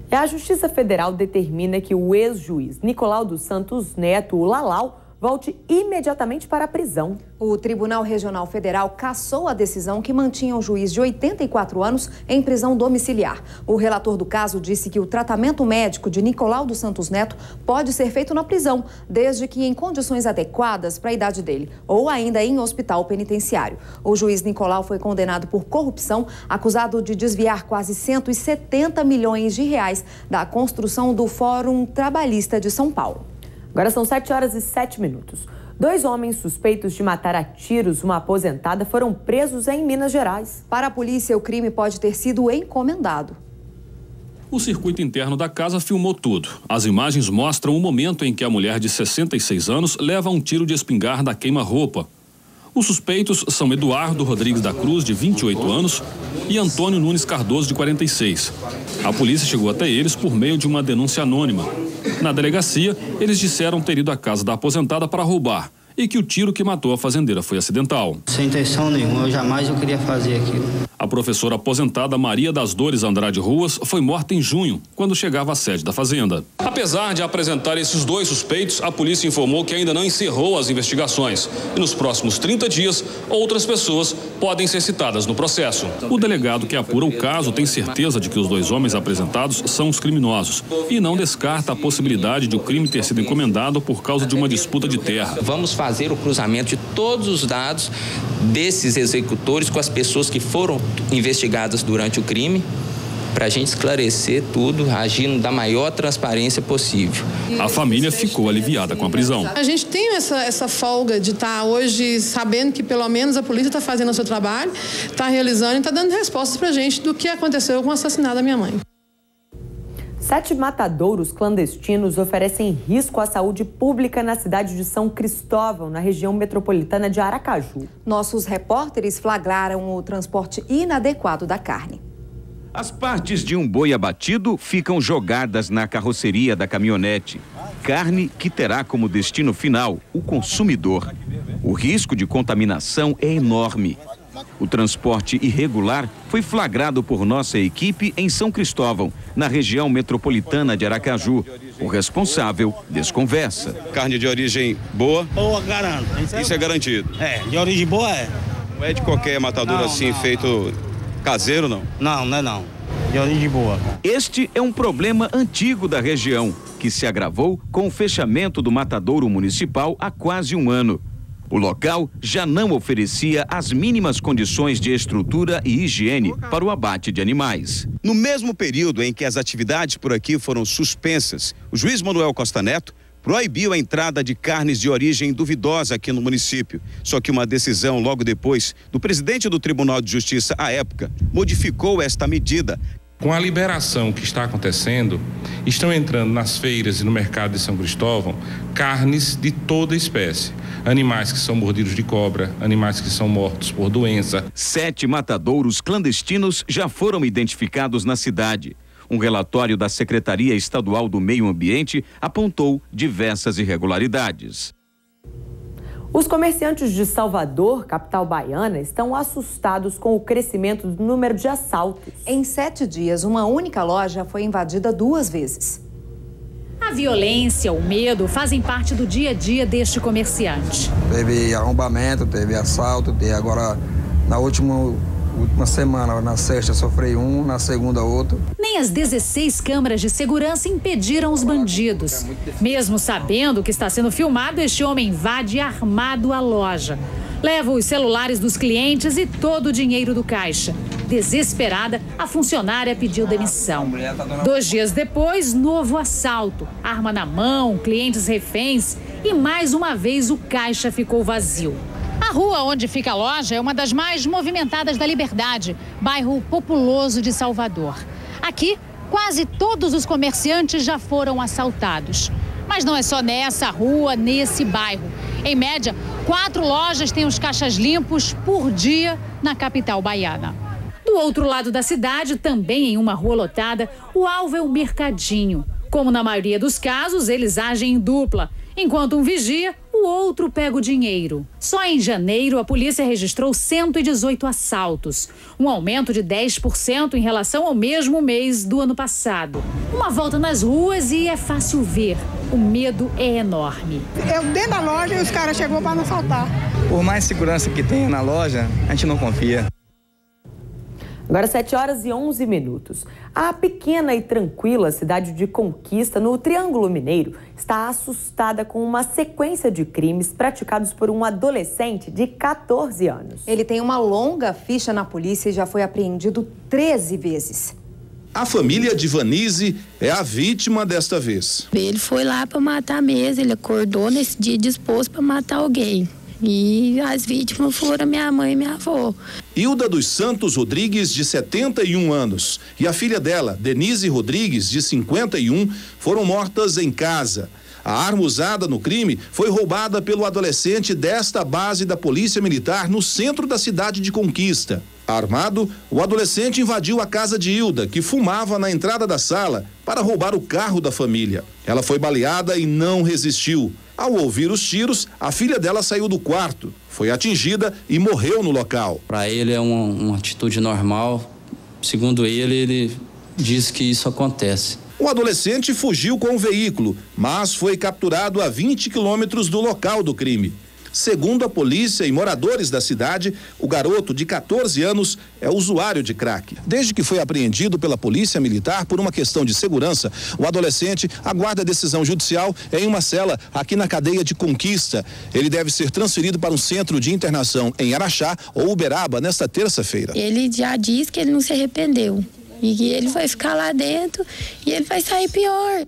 E a Justiça Federal determina que o ex-juiz Nicolau dos Santos Neto, o Lalau, volte imediatamente para a prisão. O Tribunal Regional Federal cassou a decisão que mantinha o juiz de 84 anos em prisão domiciliar. O relator do caso disse que o tratamento médico de Nicolau dos Santos Neto pode ser feito na prisão, desde que em condições adequadas para a idade dele, ou ainda em hospital penitenciário. O juiz Nicolau foi condenado por corrupção, acusado de desviar quase 170 milhões de reais da construção do Fórum Trabalhista de São Paulo. Agora são 7h07. 2 homens suspeitos de matar a tiros uma aposentada foram presos em Minas Gerais. Para a polícia, o crime pode ter sido encomendado. O circuito interno da casa filmou tudo. As imagens mostram o momento em que a mulher de 66 anos leva um tiro de espingarda a queima-roupa. Os suspeitos são Eduardo Rodrigues da Cruz, de 28 anos, e Antônio Nunes Cardoso, de 46. A polícia chegou até eles por meio de uma denúncia anônima. Na delegacia, eles disseram ter ido à casa da aposentada para roubar e que o tiro que matou a fazendeira foi acidental. Sem intenção nenhuma, eu queria fazer aquilo. A professora aposentada Maria das Dores Andrade Ruas foi morta em junho, quando chegava à sede da fazenda. Apesar de apresentar esses 2 suspeitos, a polícia informou que ainda não encerrou as investigações e nos próximos 30 dias, outras pessoas podem ser citadas no processo. O delegado que apura o caso tem certeza de que os 2 homens apresentados são os criminosos e não descarta a possibilidade de o crime ter sido encomendado por causa de uma disputa de terra. Vamos fazer o cruzamento de todos os dados desses executores com as pessoas que foram investigadas durante o crime, para a gente esclarecer tudo, agindo da maior transparência possível. A família ficou aliviada com a prisão. A gente tem essa folga de estar hoje sabendo que pelo menos a polícia está fazendo o seu trabalho, está realizando e está dando respostas para a gente do que aconteceu com o assassinato da minha mãe. 7 matadouros clandestinos oferecem risco à saúde pública na cidade de São Cristóvão, na região metropolitana de Aracaju. Nossos repórteres flagraram o transporte inadequado da carne. As partes de um boi abatido ficam jogadas na carroceria da caminhonete. Carne que terá como destino final o consumidor. O risco de contaminação é enorme. O transporte irregular foi flagrado por nossa equipe em São Cristóvão, na região metropolitana de Aracaju. O responsável desconversa. Carne de origem boa? Boa, garanto. Isso é garantido? É, de origem boa é. Não é de qualquer matador assim, feito caseiro, não? Não, não é não. De origem boa. Este é um problema antigo da região, que se agravou com o fechamento do matadouro municipal há quase um ano. O local já não oferecia as mínimas condições de estrutura e higiene para o abate de animais. No mesmo período em que as atividades por aqui foram suspensas, o juiz Manuel Costa Neto proibiu a entrada de carnes de origem duvidosa aqui no município. Só que uma decisão logo depois do presidente do Tribunal de Justiça à época modificou esta medida. Com a liberação que está acontecendo, estão entrando nas feiras e no mercado de São Cristóvão carnes de toda espécie. Animais que são mordidos de cobra, animais que são mortos por doença. 7 matadouros clandestinos já foram identificados na cidade. Um relatório da Secretaria Estadual do Meio Ambiente apontou diversas irregularidades. Os comerciantes de Salvador, capital baiana, estão assustados com o crescimento do número de assaltos. Em 7 dias, uma única loja foi invadida 2 vezes. A violência, o medo fazem parte do dia a dia deste comerciante. Teve arrombamento, teve assalto, teve agora, na última Última semana, na sexta sofri um, na segunda outro. Nem as 16 câmeras de segurança impediram os bandidos. Mesmo sabendo que está sendo filmado, este homem invade armado a loja. Leva os celulares dos clientes e todo o dinheiro do caixa. Desesperada, a funcionária pediu demissão. 2 dias depois, novo assalto. Arma na mão, clientes reféns e mais uma vez o caixa ficou vazio. A rua onde fica a loja é uma das mais movimentadas da Liberdade, bairro populoso de Salvador. Aqui, quase todos os comerciantes já foram assaltados. Mas não é só nessa rua, nesse bairro. Em média, 4 lojas têm os caixas limpos por dia na capital baiana. Do outro lado da cidade, também em uma rua lotada, o alvo é o mercadinho. Como na maioria dos casos, eles agem em dupla. Enquanto um vigia, o outro pega o dinheiro. Só em janeiro, a polícia registrou 118 assaltos, um aumento de 10% em relação ao mesmo mês do ano passado. Uma volta nas ruas e é fácil ver, o medo é enorme. Eu dentro da loja e os caras chegou para nos assaltar. Por mais segurança que tenha na loja, a gente não confia. Agora 7h11. A pequena e tranquila cidade de Conquista, no Triângulo Mineiro, está assustada com uma sequência de crimes praticados por um adolescente de 14 anos. Ele tem uma longa ficha na polícia e já foi apreendido 13 vezes. A família de Vanise é a vítima desta vez. Ele foi lá para matar mesmo, ele acordou nesse dia disposto para matar alguém. E as vítimas foram minha mãe e minha avó. Hilda dos Santos Rodrigues, de 71 anos, e a filha dela, Denise Rodrigues, de 51, foram mortas em casa. A arma usada no crime foi roubada pelo adolescente desta base da Polícia Militar no centro da cidade de Conquista. Armado, o adolescente invadiu a casa de Hilda, que fumava na entrada da sala, para roubar o carro da família. Ela foi baleada e não resistiu. Ao ouvir os tiros, a filha dela saiu do quarto, foi atingida e morreu no local. Para ele é uma atitude normal. Segundo ele diz que isso acontece. O adolescente fugiu com o veículo, mas foi capturado a 20 quilômetros do local do crime. Segundo a polícia e moradores da cidade, o garoto de 14 anos é usuário de crack. Desde que foi apreendido pela Polícia Militar por uma questão de segurança, o adolescente aguarda a decisão judicial em uma cela aqui na cadeia de Conquista. Ele deve ser transferido para um centro de internação em Araxá ou Uberaba nesta terça-feira. Ele já disse que ele não se arrependeu e que ele vai ficar lá dentro e ele vai sair pior.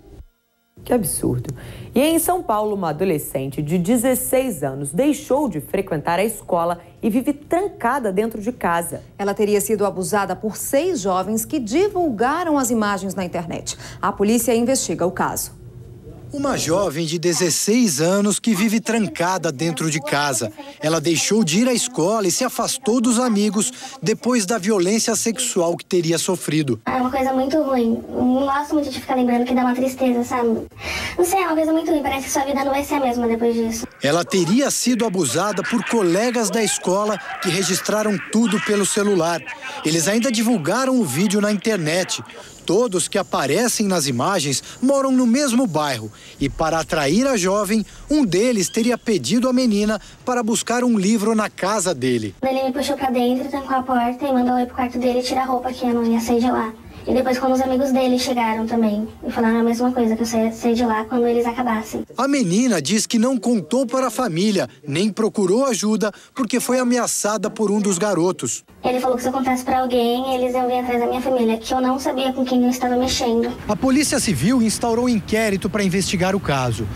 Que absurdo. E em São Paulo, uma adolescente de 16 anos deixou de frequentar a escola e vive trancada dentro de casa. Ela teria sido abusada por 6 jovens que divulgaram as imagens na internet. A polícia investiga o caso. Uma jovem de 16 anos que vive trancada dentro de casa. Ela deixou de ir à escola e se afastou dos amigos depois da violência sexual que teria sofrido. É uma coisa muito ruim. Não gosto muito de ficar lembrando, que dá uma tristeza, sabe? Não sei, é uma coisa muito ruim. Parece que sua vida não vai ser a mesma depois disso. Ela teria sido abusada por colegas da escola que registraram tudo pelo celular. Eles ainda divulgaram o vídeo na internet. Todos que aparecem nas imagens moram no mesmo bairro e, para atrair a jovem, um deles teria pedido à menina para buscar um livro na casa dele. Ele me puxou pra dentro, trancou a porta e mandou eu ir pro quarto dele tirar a roupa, que eu não ia sair de lá. E depois, quando os amigos dele chegaram também, e falaram a mesma coisa, que eu ia sair de lá quando eles acabassem. A menina diz que não contou para a família, nem procurou ajuda, porque foi ameaçada por um dos garotos. Ele falou que se eu contasse para alguém, eles iam vir atrás da minha família, que eu não sabia com quem eu estava mexendo. A Polícia Civil instaurou um inquérito para investigar o caso.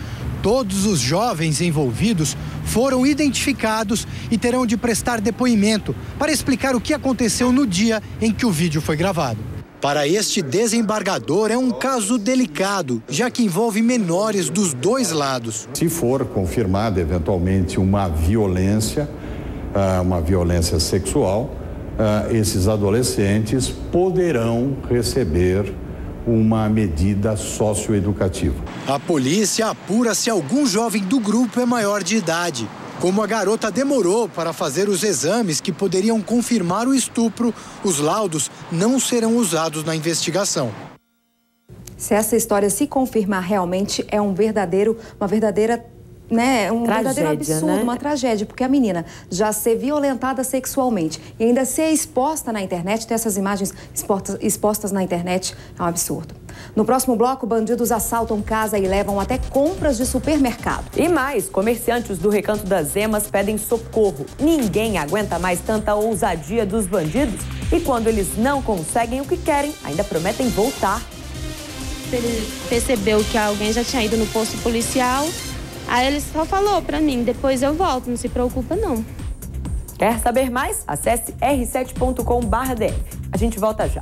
Todos os jovens envolvidos foram identificados e terão de prestar depoimento para explicar o que aconteceu no dia em que o vídeo foi gravado. Para este desembargador, é um caso delicado, já que envolve menores dos dois lados. Se for confirmada eventualmente uma violência sexual, esses adolescentes poderão receber uma medida socioeducativa. A polícia apura se algum jovem do grupo é maior de idade. Como a garota demorou para fazer os exames que poderiam confirmar o estupro, os laudos não serão usados na investigação. Se essa história se confirmar realmente, é uma verdadeira né, um tragédia, verdadeiro absurdo, né? uma tragédia, porque a menina já ser violentada sexualmente e ainda ser exposta na internet, ter essas imagens expostas na internet, é um absurdo. No próximo bloco, bandidos assaltam casa e levam até compras de supermercado. E mais, comerciantes do Recanto das Emas pedem socorro. Ninguém aguenta mais tanta ousadia dos bandidos e quando eles não conseguem o que querem, ainda prometem voltar. Ele percebeu que alguém já tinha ido no posto policial. Aí ele só falou pra mim, depois eu volto, não se preocupa não. Quer saber mais? Acesse r7.com/df. A gente volta já.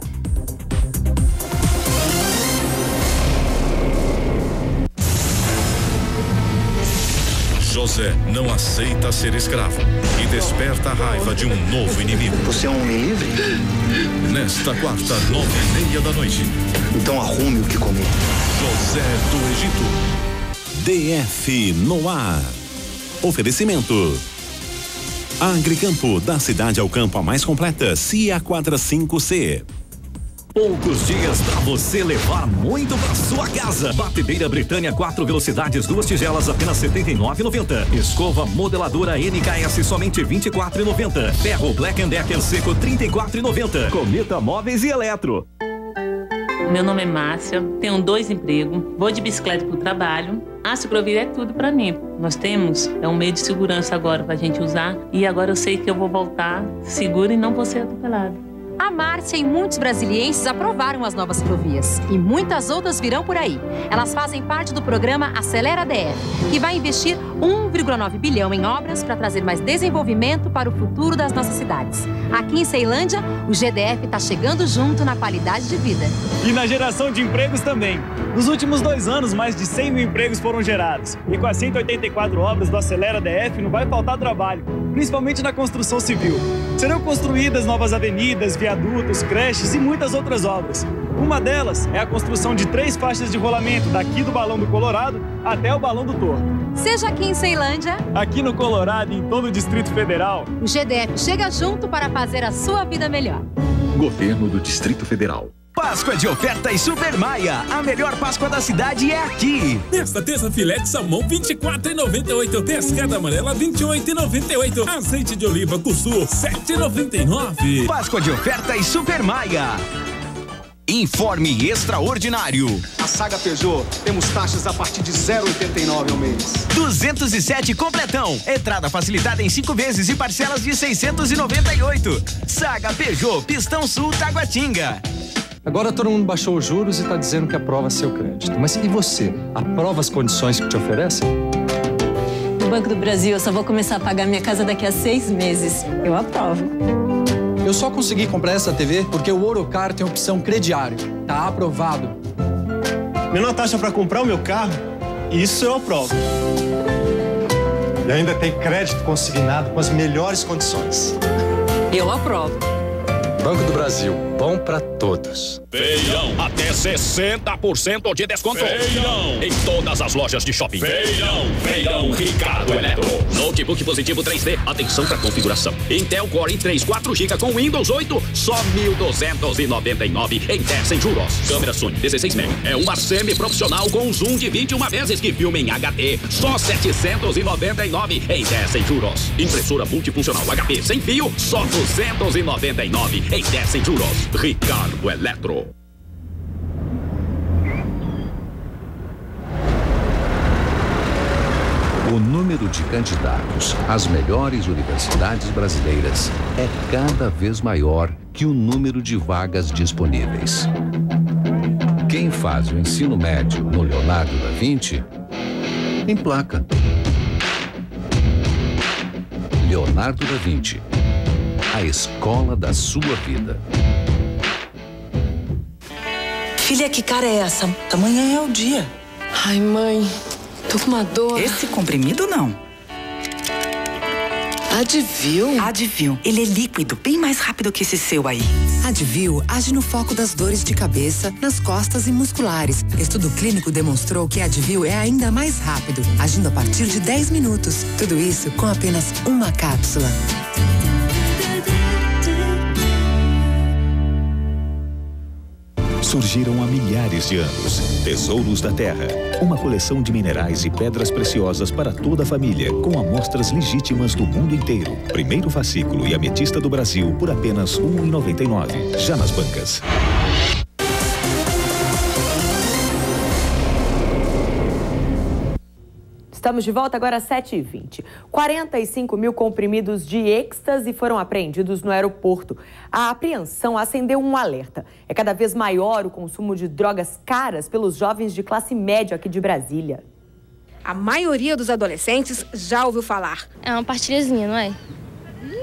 José não aceita ser escravo e desperta a raiva de um novo inimigo. Você é um homem livre? Nesta quarta, 9h30 da noite. Então arrume o que comer. José do Egito. DF no ar. Oferecimento. Agricampo, da cidade ao campo a mais completa, CIA Quadra 5C. Poucos dias para você levar muito para sua casa. Batedeira Britânia 4 velocidades, 2 tigelas, apenas R$ 79,90. Escova modeladora NKS, somente R$ 24,90. Ferro Black & Decker seco, R$ 34,90. Cometa Móveis e Eletro. Meu nome é Márcia, tenho 2 empregos, vou de bicicleta para o trabalho. A ciclovia é tudo para mim. Nós temos um meio de segurança agora para a gente usar e agora eu sei que eu vou voltar segura e não vou ser atropelada. A Márcia e muitos brasilienses aprovaram as novas ciclovias e muitas outras virão por aí. Elas fazem parte do programa Acelera DF, que vai investir 1,9 bilhão em obras para trazer mais desenvolvimento para o futuro das nossas cidades. Aqui em Ceilândia, o GDF está chegando junto na qualidade de vida. E na geração de empregos também. Nos últimos 2 anos, mais de 100 mil empregos foram gerados. E com as 184 obras do Acelera DF, não vai faltar trabalho, principalmente na construção civil. Serão construídas novas avenidas, viadutos, creches e muitas outras obras. Uma delas é a construção de 3 faixas de rolamento daqui do Balão do Colorado até o Balão do Torto. Seja aqui em Ceilândia, aqui no Colorado e em todo o Distrito Federal, o GDF chega junto para fazer a sua vida melhor. Governo do Distrito Federal. Páscoa de ofertas Super Maia. A melhor Páscoa da cidade é aqui. Nesta terça, filé de salmão R$ 24,98. Pescada amarela R$ 28,98. Azeite de oliva Cussu R$ 7,99. Páscoa de ofertas Super Maia. Informe extraordinário. A Saga Peugeot, temos taxas a partir de 0,89 ao mês. 207 completão. Entrada facilitada em 5 vezes e parcelas de 698. Saga Peugeot, Pistão Sul, Taguatinga. Agora todo mundo baixou os juros e está dizendo que aprova seu crédito. Mas e você? Aprova as condições que te oferecem? No Banco do Brasil, eu só vou começar a pagar minha casa daqui a 6 meses. Eu aprovo. Eu só consegui comprar essa TV porque o Orocar tem opção crediário. Tá aprovado. Menor taxa para comprar o meu carro? Isso eu aprovo. E ainda tem crédito consignado com as melhores condições. Eu aprovo. Banco do Brasil, bom pra todos. Feirão, até 60% de desconto. Feirão, em todas as lojas de shopping. Feirão Ricardo Eletro. Notebook positivo 3D, atenção pra configuração. Intel Core i3 4GB com Windows 8, só 1.299 em 10 sem juros. Câmera Sony 16 MB, é uma semi-profissional com zoom de 21 vezes que filma em HD, só 799 em 10 sem juros. Impressora multifuncional HP sem fio, só 299 em 10 sem juros. Ricardo Eletro. O número de candidatos às melhores universidades brasileiras é cada vez maior que o número de vagas disponíveis. Quem faz o ensino médio no Leonardo da Vinci, emplaca. Leonardo da Vinci, a escola da sua vida. Filha, que cara é essa? Amanhã é o dia. Ai, mãe, tô com uma dor. Esse comprimido não. Advil? Advil. Ele é líquido, bem mais rápido que esse seu aí. Advil age no foco das dores de cabeça, nas costas e musculares. Estudo clínico demonstrou que Advil é ainda mais rápido, agindo a partir de 10 minutos. Tudo isso com apenas uma cápsula. surgiram há milhares de anos. Tesouros da Terra, uma coleção de minerais e pedras preciosas para toda a família, com amostras legítimas do mundo inteiro. Primeiro fascículo e ametista do Brasil por apenas R$ 1,99. Já nas bancas. Estamos de volta agora às 7h20. 45 mil comprimidos de êxtase foram apreendidos no aeroporto. A apreensão acendeu um alerta. É cada vez maior o consumo de drogas caras pelos jovens de classe média aqui de Brasília. A maioria dos adolescentes já ouviu falar. É uma pastilhazinha, não é?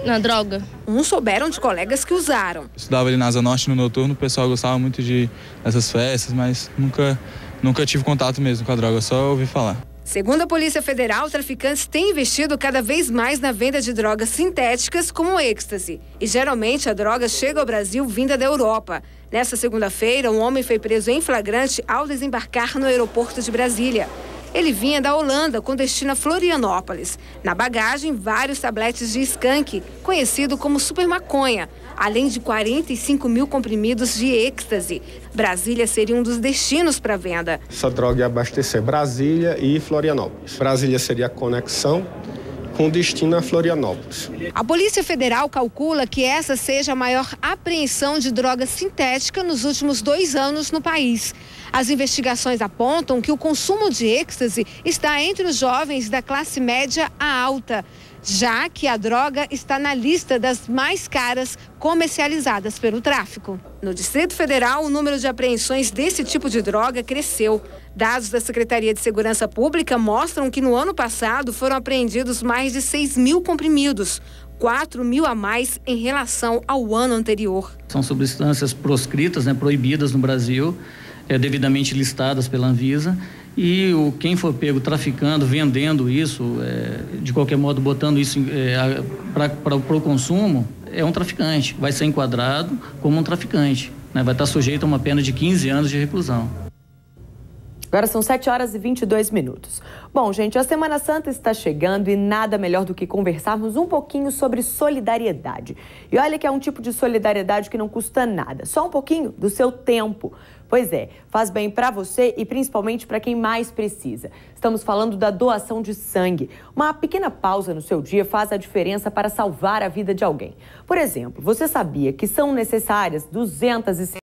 Uma droga. Uns souberam de colegas que usaram. Estudava ali na Asa Norte, no noturno, o pessoal gostava muito dessas festas, mas nunca tive contato mesmo com a droga, só ouvi falar. Segundo a Polícia Federal, traficantes têm investido cada vez mais na venda de drogas sintéticas como o êxtase. E geralmente a droga chega ao Brasil vinda da Europa. Nesta segunda-feira, um homem foi preso em flagrante ao desembarcar no aeroporto de Brasília. Ele vinha da Holanda com destino a Florianópolis. Na bagagem, vários tabletes de skunk, conhecido como super maconha, além de 45 mil comprimidos de êxtase. Brasília seria um dos destinos para venda. Essa droga ia abastecer Brasília e Florianópolis. Brasília seria a conexão com destino a Florianópolis. A Polícia Federal calcula que essa seja a maior apreensão de droga sintética nos últimos 2 anos no país. As investigações apontam que o consumo de êxtase está entre os jovens da classe média a alta, já que a droga está na lista das mais caras comercializadas pelo tráfico. No Distrito Federal, o número de apreensões desse tipo de droga cresceu. Dados da Secretaria de Segurança Pública mostram que no ano passado foram apreendidos mais de 6 mil comprimidos, 4 mil a mais em relação ao ano anterior. São substâncias proscritas, proibidas no Brasil, devidamente listadas pela Anvisa. E quem for pego traficando, vendendo isso, de qualquer modo botando isso para o consumo, é um traficante. Vai ser enquadrado como um traficante. Vai estar sujeito a uma pena de 15 anos de reclusão. Agora são 7h22. Bom, gente, a Semana Santa está chegando e nada melhor do que conversarmos um pouquinho sobre solidariedade. E olha que é um tipo de solidariedade que não custa nada, só um pouquinho do seu tempo. Pois é, faz bem para você e principalmente para quem mais precisa. Estamos falando da doação de sangue. Uma pequena pausa no seu dia faz a diferença para salvar a vida de alguém. Por exemplo, você sabia que são necessárias 250